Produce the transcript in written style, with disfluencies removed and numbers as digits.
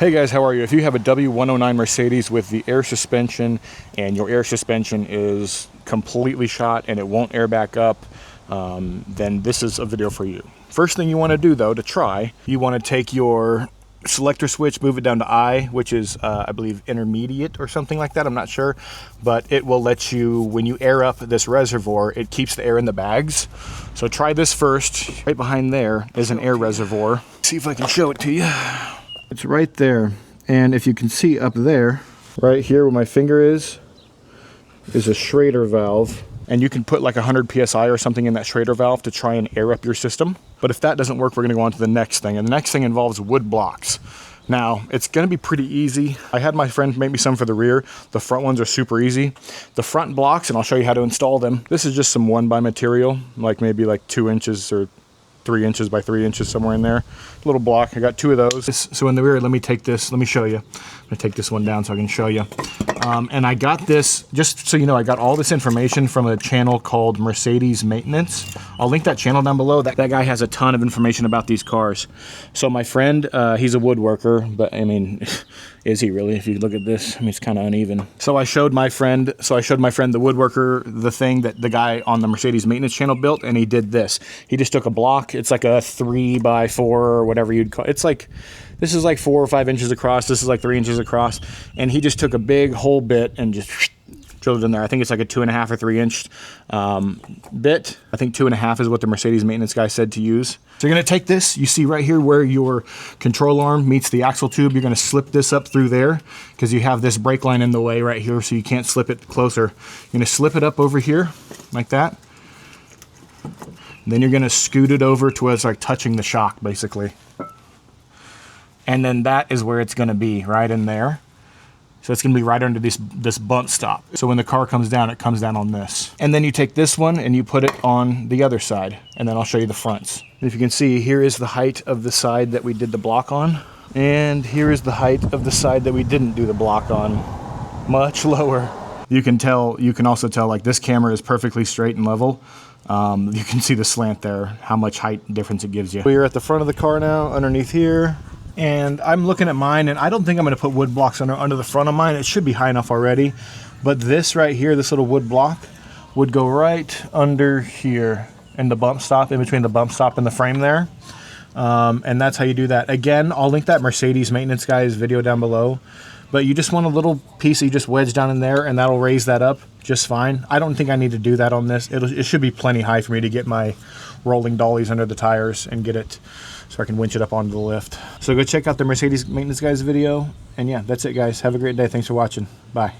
Hey guys, how are you? If you have a W109 Mercedes with the air suspension and your air suspension is completely shot and it won't air back up, then this is a video for you. First thing you want to do though, to try, you want to take your selector switch, move it down to I, which is I believe intermediate or something like that, I'm not sure, but it will let you, when you air up this reservoir, it keeps the air in the bags. So try this first. Right behind there is an air reservoir. See if I can show it to you. It's right there, and if you can see up there, right here where my finger is a Schrader valve, and you can put like 100 psi or something in that Schrader valve to try and air up your system. But if that doesn't work, we're gonna go on to the next thing, and the next thing involves wood blocks. Now, it's gonna be pretty easy. I had my friend make me some for the rear. The front ones are super easy. The front blocks, and I'll show you how to install them. This is just some 1x material, like maybe like 2 inches or 3 inches by 3 inches, somewhere in there. Little block, I got 2 of those. So in the rear, let me show you. I'm gonna take this one down so I can show you. And I got this, just so you know, I got all this information from a channel called Mercedes Maintenance. I'll link that channel down below. That guy has a ton of information about these cars. So my friend, he's a woodworker, but I mean, is he really? If you look at this, I mean, it's kind of uneven. So I showed my friend, the woodworker, the thing that the guy on the Mercedes Maintenance channel built, and he did this. He just took a block. It's like a 3x4 or whatever you'd call it. It's like, this is like 4 or 5 inches across. This is like 3 inches across. And he just took a big hole bit and just drilled it in there. I think it's like a 2.5 or 3 inch bit. I think 2.5 is what the Mercedes Maintenance guy said to use. So you're gonna take this, you see right here where your control arm meets the axle tube, you're gonna slip this up through there because you have this brake line in the way right here, so you can't slip it closer. You're gonna slip it up over here like that. Then you're gonna scoot it over to where it's like touching the shock basically. And then that is where it's gonna be, right in there. So it's gonna be right under this bump stop. So when the car comes down, it comes down on this. And then you take this one and you put it on the other side, and then I'll show you the fronts. And if you can see, here is the height of the side that we did the block on, and here is the height of the side that we didn't do the block on. Much lower. You can also tell like this camera is perfectly straight and level. You can see the slant there, how much height difference it gives you. We're at the front of the car now, underneath here. And I'm looking at mine, and I don't think I'm going to put wood blocks under the front of mine. It should be high enough already. But this right here, this little wood block, would go right under here in the bump stop, in between the bump stop and the frame there. And that's how you do that. Again, I'll link that Mercedes Maintenance guy's video down below. But you just want a little piece that you just wedge down in there, and that'll raise that up just fine. I don't think I need to do that on this. It should be plenty high for me to get my rolling dollies under the tires and get it so I can winch it up onto the lift. So go check out the Mercedes Maintenance guy's video. And yeah, that's it guys. Have a great day. Thanks for watching. Bye.